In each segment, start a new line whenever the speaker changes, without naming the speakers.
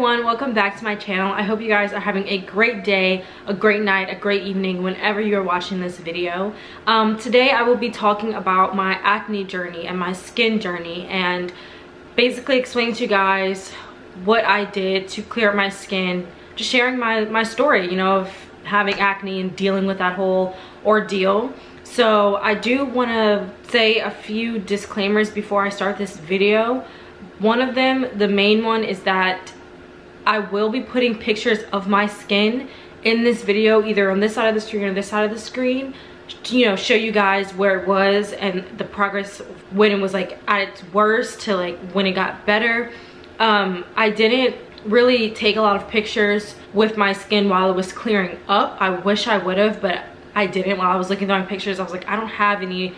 everyone, welcome back to my channel. I hope you guys are having a great day, a great night, a great evening whenever you're watching this video. Today I will be talking about my acne journey and my skin journey, and basically explaining to you guys what I did to clear up my skin, just sharing my story, you know, of having acne and dealing with that whole ordeal. So I do want to say a few disclaimers before I start this video. One of them, the main one, is that I will be putting pictures of my skin in this video, either on this side of the screen or this side of the screen, to, you know, show you guys where it was and the progress when it was like at its worst to like when it got better. I didn't really take a lot of pictures with my skin while it was clearing up. I wish I would have, but I didn't. While I was looking through my pictures, I was like, I don't have any,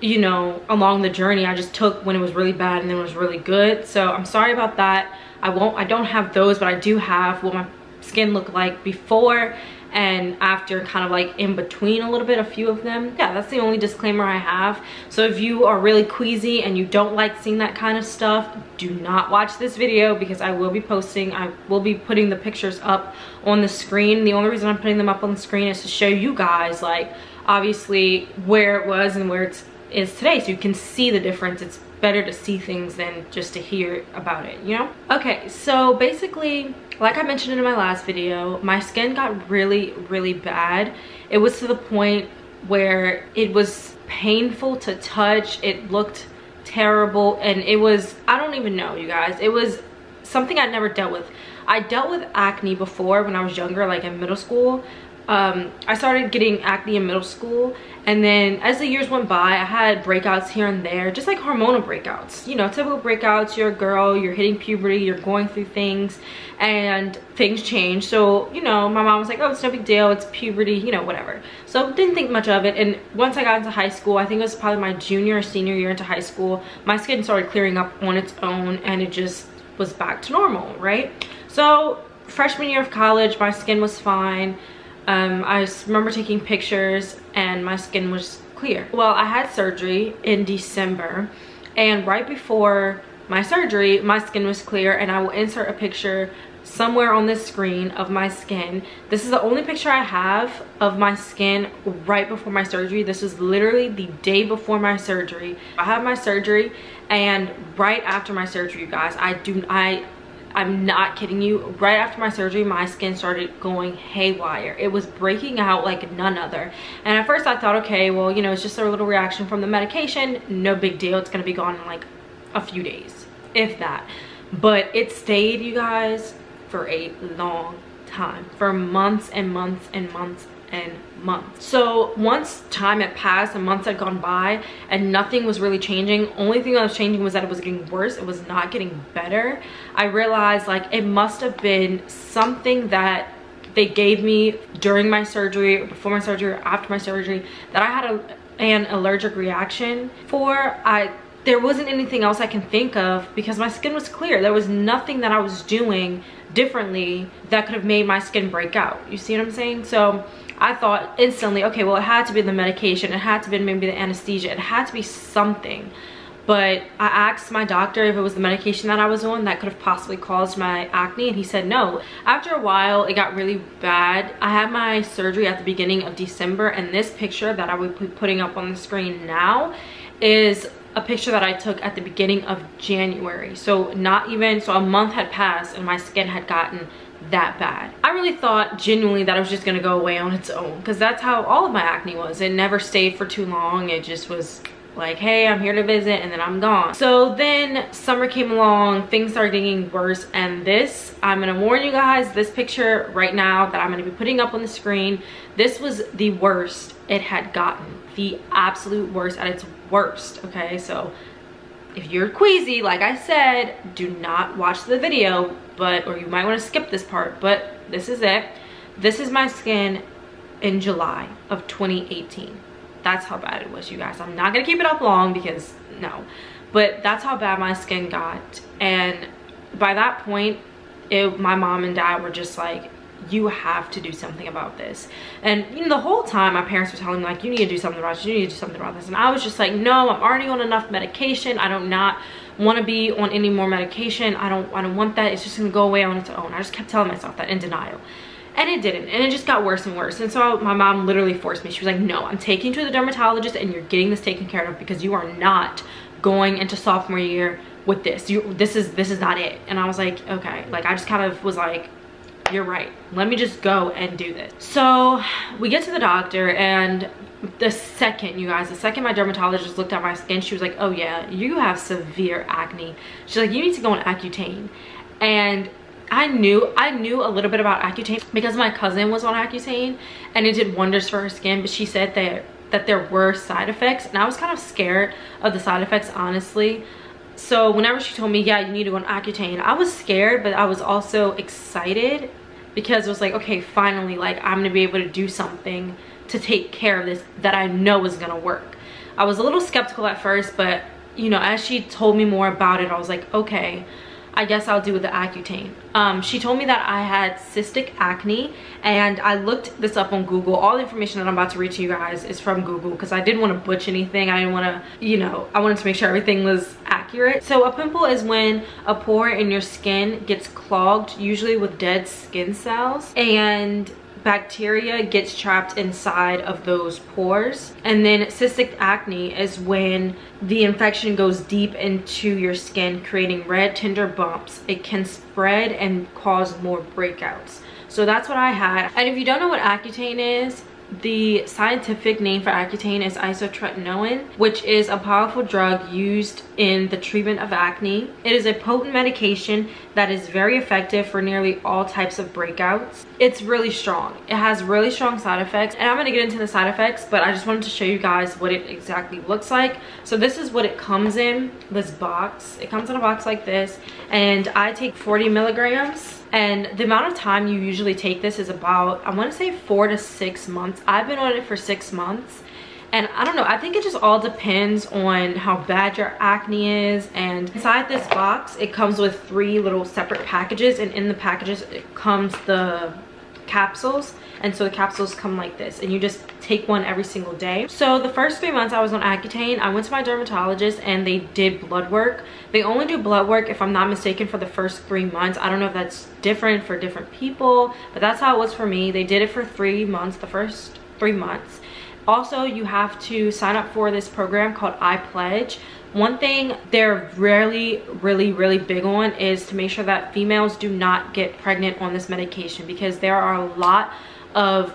you know, along the journey. I just took when it was really bad and then it was really good. So I'm sorry about that. I don't have those, but I do have what my skin looked like before and after, kind of like in between a little bit, a few of them. Yeah, that's the only disclaimer I have. So if you are really queasy and you don't like seeing that kind of stuff, do not watch this video, because I will be putting the pictures up on the screen. The only reason I'm putting them up on the screen is to show you guys, like, obviously where it was and where it is today, so you can see the difference. It's better to see things than just to hear about it, you know? Okay, so basically, like I mentioned in my last video, my skin got really, really bad. It was to the point where it was painful to touch. It looked terrible, and it was, I don't even know, you guys. It was something I'd never dealt with. I dealt with acne before when I was younger, like in middle school. I started getting acne in middle school, and then as the years went by, I had breakouts here and there, just like hormonal breakouts, you know, typical breakouts. You're a girl, you're hitting puberty, you're going through things, and things change. So, you know, my mom was like, oh, it's no big deal, it's puberty, you know, whatever. So didn't think much of it. And once I got into high school, I think it was probably my junior or senior year into high school, my skin started clearing up on its own, and it just was back to normal, right? So freshman year of college, my skin was fine. I remember taking pictures and my skin was clear. Well, I had surgery in December, and right before my surgery, my skin was clear, and I will insert a picture somewhere on this screen of my skin. This is the only picture I have of my skin right before my surgery. This is literally the day before my surgery. I had my surgery, and right after my surgery, you guys, I'm not kidding you, right after my surgery, my skin started going haywire. It was breaking out like none other. And at first I thought, okay, well, you know, it's just a little reaction from the medication, no big deal, it's gonna be gone in like a few days, if that. But it stayed, you guys, for a long time, for months and months and months and months. So once time had passed and months had gone by and nothing was really changing, only thing that was changing was that it was getting worse, it was not getting better. I realized, like, it must have been something that they gave me during my surgery, or before my surgery, or after my surgery, that I had an allergic reaction for. There wasn't anything else I can think of, because my skin was clear. There was nothing that I was doing differently that could have made my skin break out. You see what I'm saying? So I thought instantly, okay, well, it had to be the medication, it had to be maybe the anesthesia, it had to be something. But I asked my doctor if it was the medication that I was on that could have possibly caused my acne, and he said no. After a while, it got really bad. I had my surgery at the beginning of December, and this picture that I will be putting up on the screen now is a picture that I took at the beginning of January. So not even, so a month had passed and my skin had gotten that bad. I really thought genuinely that it was just gonna go away on its own, because that's how all of my acne was. It never stayed for too long. It just was like, hey, I'm here to visit, and then I'm gone. So then summer came along, things started getting worse, and this, I'm gonna warn you guys, this picture right now that I'm gonna be putting up on the screen, this was the worst it had gotten. The absolute worst, at its worst, okay? So if you're queasy, like I said, do not watch the video, or you might want to skip this part, but this is it. This is my skin in July of 2018. That's how bad it was, you guys. I'm not gonna keep it up long, because no, but that's how bad my skin got. And by that point, my mom and dad were just like, you have to do something about this. And you know, the whole time my parents were telling me like, you need to do something about this, you need to do something about this. And I was just like, no, I'm already on enough medication. I do not want to be on any more medication. I don't want that. It's just gonna go away on its own. I just kept telling myself that in denial. And it didn't, and it just got worse and worse. And so my mom literally forced me. She was like, no, I'm taking you to the dermatologist and you're getting this taken care of, because you are not going into sophomore year with this. This is not it. And I was like, okay. Like, I just kind of was like, you're right, let me just go and do this. So we get to the doctor, and the second my dermatologist looked at my skin, she was like, oh yeah, you have severe acne. She's like, you need to go on Accutane. And I knew a little bit about Accutane because my cousin was on Accutane and it did wonders for her skin, but she said that there were side effects, and I was kind of scared of the side effects, honestly. So whenever she told me, yeah, you need to go on Accutane, I was scared, but I was also excited, because it was like, okay, finally, like, I'm gonna be able to do something to take care of this that I know is gonna work. I was a little skeptical at first, but you know, as she told me more about it, I was like, okay, I guess I'll do with the Accutane. She told me that I had cystic acne, and I looked this up on Google. All the information that I'm about to read to you guys is from Google, because I didn't want to butcher anything. I didn't want to, you know, I wanted to make sure everything was accurate. So a pimple is when a pore in your skin gets clogged, usually with dead skin cells, and bacteria gets trapped inside of those pores. And then cystic acne is when the infection goes deep into your skin, creating red tender bumps. It can spread and cause more breakouts. So that's what I had. And if you don't know what Accutane is, the scientific name for Accutane is isotretinoin, which is a powerful drug used in the treatment of acne. It is a potent medication that is very effective for nearly all types of breakouts. It's really strong. It has really strong side effects, and I'm going to get into the side effects, but I just wanted to show you guys what it exactly looks like. So this is what it comes in, this box. It comes in a box like this, and I take 40 milligrams. And the amount of time you usually take this is about, I want to say 4 to 6 months. I've been on it for 6 months. And I don't know, I think it just all depends on how bad your acne is. And inside this box, it comes with 3 little separate packages. And in the packages, it comes the capsules. And so the capsules come like this, and you just take one every single day. So the first 3 months I was on Accutane, I went to my dermatologist and they did blood work. They only do blood work, if I'm not mistaken, for the first 3 months. I don't know if that's different for different people, but that's how it was for me. They did it for 3 months, the first 3 months. Also, you have to sign up for this program called I Pledge. One thing they're really big on is to make sure that females do not get pregnant on this medication, because there are a lot of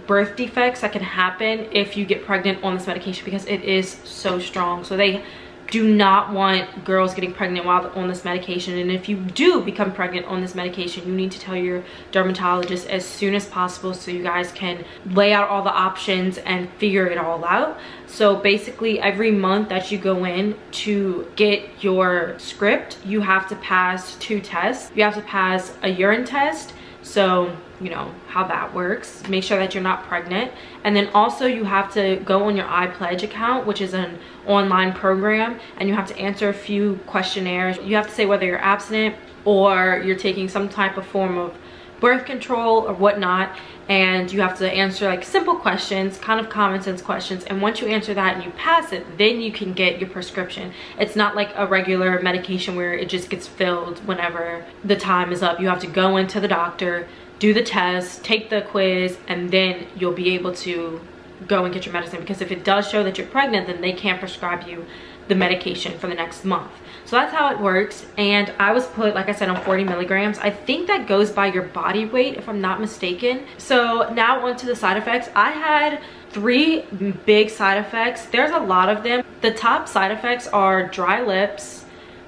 birth defects that can happen if you get pregnant on this medication, because it is so strong. So they do not want girls getting pregnant while on this medication. And if you do become pregnant on this medication, you need to tell your dermatologist as soon as possible, so you guys can lay out all the options and figure it all out. So basically, every month that you go in to get your script, you have to pass 2 tests. You have to pass a urine test, so you know how that works. Make sure that you're not pregnant. And then also you have to go on your iPledge account, which is an online program, and you have to answer a few questionnaires. You have to say whether you're abstinent or you're taking some type of form of birth control or whatnot, and you have to answer like simple questions, kind of common sense questions. And once you answer that and you pass it, then you can get your prescription. It's not like a regular medication where it just gets filled whenever the time is up. You have to go into the doctor, do the test, take the quiz, and then you'll be able to go and get your medicine, because if it does show that you're pregnant, then they can't prescribe you the medication for the next month. So that's how it works. And I was put, like I said, on 40 milligrams. I think that goes by your body weight, if I'm not mistaken. So now on to the side effects. I had 3 big side effects. There's a lot of them. The top side effects are dry lips,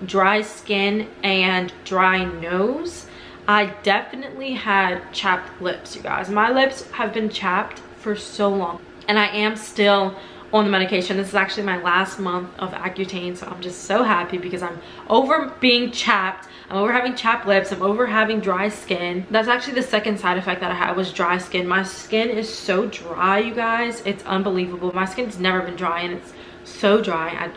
dry skin, and dry nose. I definitely had chapped lips, you guys. My lips have been chapped for so long, and I am still on the medication. This is actually my last month of Accutane, so I'm just so happy, because I'm over being chapped, I'm over having chapped lips, I'm over having dry skin. That's actually the second side effect that I had, was dry skin. My skin is so dry, you guys. It's unbelievable. My skin's never been dry, and it's so dry.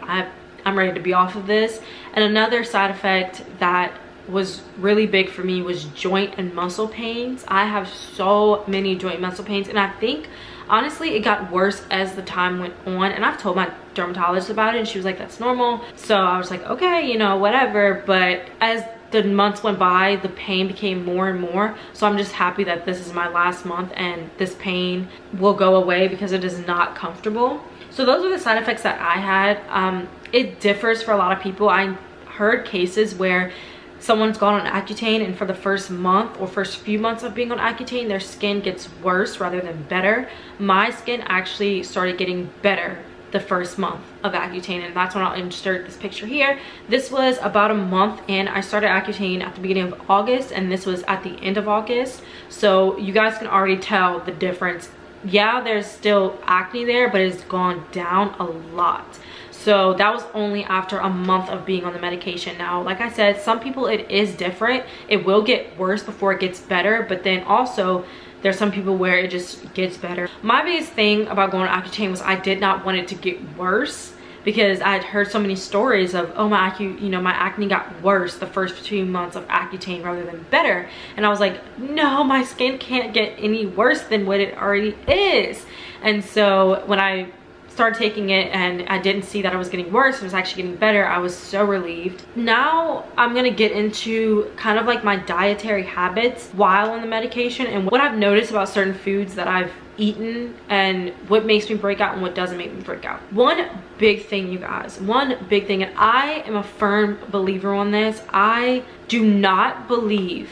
I'm ready to be off of this. And another side effect that was really big for me was joint and muscle pains. I have so many joint and muscle pains, and I think honestly it got worse as the time went on, and I've told my dermatologist about it and she was like, that's normal. So I was like, okay, you know, whatever. But as the months went by, the pain became more and more. So I'm just happy that this is my last month and this pain will go away because it is not comfortable. So those are the side effects that I had. It differs for a lot of people. I heard cases where someone's gone on Accutane and for the first month or first few months of being on Accutane, their skin gets worse rather than better. My skin actually started getting better the first month of Accutane, and that's when I'll insert this picture here. This was about a month in. I started Accutane at the beginning of August, and this was at the end of August. So you guys can already tell the difference. Yeah, there's still acne there, but it's gone down a lot. So that was only after a month of being on the medication. Now, like I said, some people it is different. It will get worse before it gets better, but then also there's some people where it just gets better. My biggest thing about going on Accutane was I did not want it to get worse, because I had heard so many stories of, oh, my acne got worse the first 2 months of Accutane rather than better. And I was like, no, my skin can't get any worse than what it already is. And so when I started taking it and I didn't see that I was getting worse, it was actually getting better, I was so relieved. Now I'm gonna get into kind of like my dietary habits while on the medication and what I've noticed about certain foods that I've eaten and what makes me break out and what doesn't make me break out. One big thing, you guys, one big thing, and I am a firm believer on this, I do not believe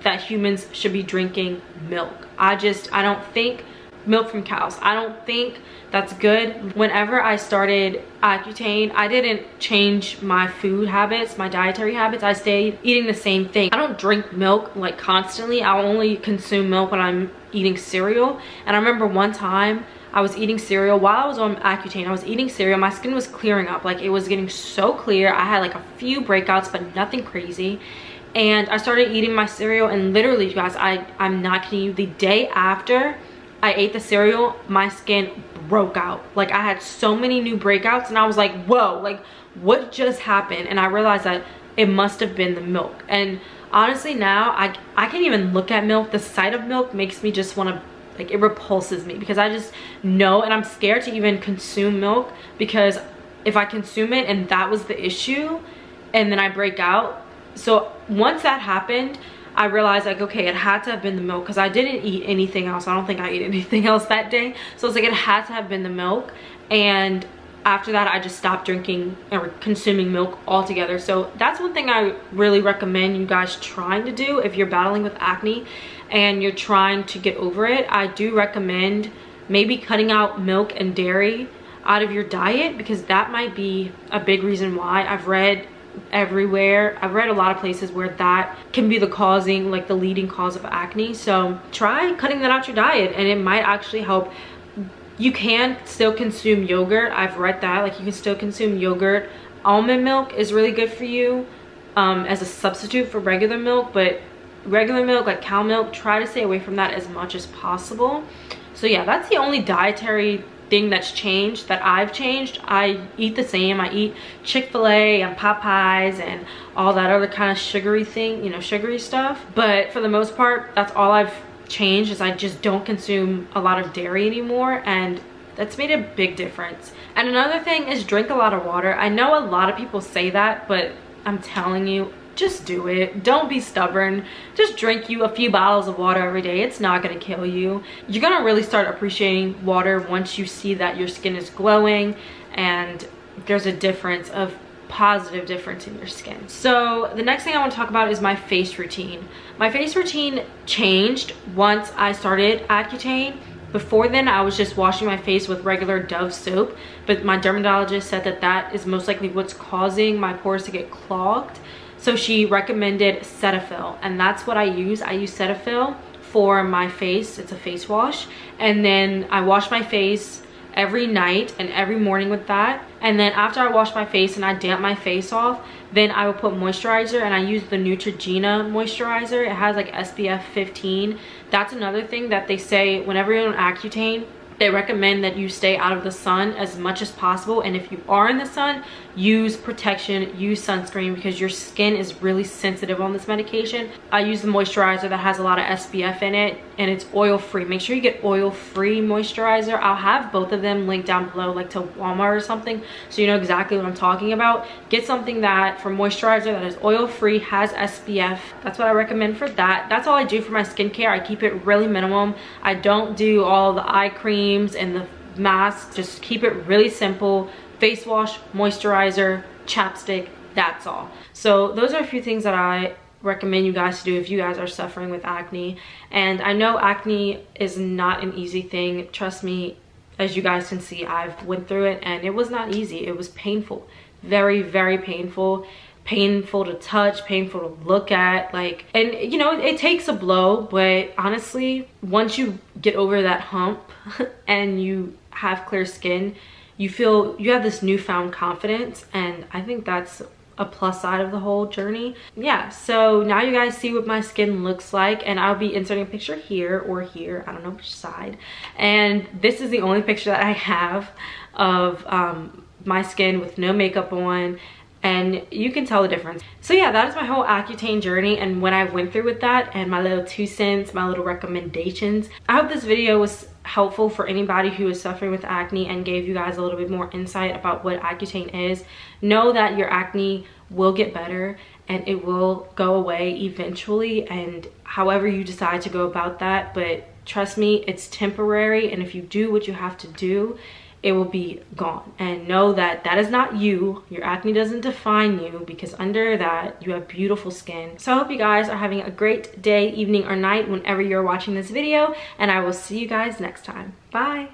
that humans should be drinking milk. I don't think milk from cows, I don't think that's good. Whenever I started Accutane, I didn't change my food habits, my dietary habits. I stayed eating the same thing. I don't drink milk like constantly. I'll only consume milk when I'm eating cereal. And I remember one time I was eating cereal while I was on Accutane. I was eating cereal, my skin was clearing up, like it was getting so clear. I had like a few breakouts, but nothing crazy. And I started eating my cereal, and literally, you guys, I'm not kidding you, the day after I ate the cereal, my skin broke out. Like I had so many new breakouts, and I was like, whoa, like what just happened? And I realized that it must have been the milk. And honestly now I can't even look at milk. The sight of milk makes me just want to, like, it repulses me, because I just know, and I'm scared to even consume milk, because if I consume it and that was the issue and then I break out. So once that happened, I realized, like, okay, it had to have been the milk, because I didn't eat anything else. I don't think I ate anything else that day. So it's like it had to have been the milk. And after that, I just stopped drinking or consuming milk altogether. So that's one thing I really recommend you guys trying to do if you're battling with acne and you're trying to get over it. I do recommend maybe cutting out milk and dairy out of your diet, because that might be a big reason why. I've read everywhere, I've read a lot of places where that can be the leading cause of acne. So try cutting that out your diet, and it might actually help. You can still consume yogurt. I've read that, like, you can still consume yogurt. Almond milk is really good for you as a substitute for regular milk, but regular milk, like cow milk, try to stay away from that as much as possible. So yeah, that's the only dietary thing that's changed, that I've changed. I eat the same. I eat Chick-fil-A and Popeyes and all that other kind of sugary thing, you know, sugary stuff. But for the most part, that's all I've changed, is I just don't consume a lot of dairy anymore, and that's made a big difference. And another thing is drink a lot of water. I know a lot of people say that, but I'm telling you, just do it. Don't be stubborn. Just drink you a few bottles of water every day. It's not gonna kill you. You're gonna really start appreciating water once you see that your skin is glowing and there's a difference, of positive difference in your skin. So the next thing I want to talk about is my face routine. My face routine changed once I started Accutane. Before then, I was just washing my face with regular Dove soap, but my dermatologist said that that is most likely what's causing my pores to get clogged. So she recommended Cetaphil, and that's what I use. I use Cetaphil for my face. It's a face wash, and then I wash my face every night and every morning with that. And then after I wash my face and I damp my face off, then I will put moisturizer, and I use the Neutrogena moisturizer. It has like SPF 15. That's another thing that they say whenever you're on Accutane, They recommend that you stay out of the sun as much as possible, and if you are in the sun, use protection, use sunscreen, because your skin is really sensitive on this medication. I use the moisturizer that has a lot of SPF in it, and it's oil-free. Make sure you get oil-free moisturizer. I'll have both of them linked down below, like to Walmart or something, so you know exactly what I'm talking about. Get something that for moisturizer that is oil-free, has SPF. That's what I recommend for that. That's all I do for my skincare. I keep it really minimum. I don't do all the eye creams and the masks. Just keep it really simple. Face wash, moisturizer, chapstick, that's all. So those are a few things that I recommend you guys to do if you guys are suffering with acne. And I know acne is not an easy thing. Trust me, as you guys can see, I've went through it and it was not easy. It was painful, very, very painful. Painful to touch, painful to look at, like, and you know, it takes a blow, but honestly, once you get over that hump and you have clear skin, you feel you have this newfound confidence, and I think that's a plus side of the whole journey. Yeah, so now you guys see what my skin looks like, and I'll be inserting a picture here or here, I don't know which side, and this is the only picture that I have of my skin with no makeup on, and you can tell the difference. So yeah, that is my whole Accutane journey and when I went through with that, and my little 2 cents, my little recommendations. I hope this video was helpful for anybody who is suffering with acne and gave you guys a little bit more insight about what Accutane is. Know that your acne will get better and it will go away eventually, and however you decide to go about that, but trust me, it's temporary, and if you do what you have to do, it will be gone. And know that that is not you. Your acne doesn't define you, because under that you have beautiful skin. So I hope you guys are having a great day, evening, or night whenever you're watching this video, and I will see you guys next time. Bye.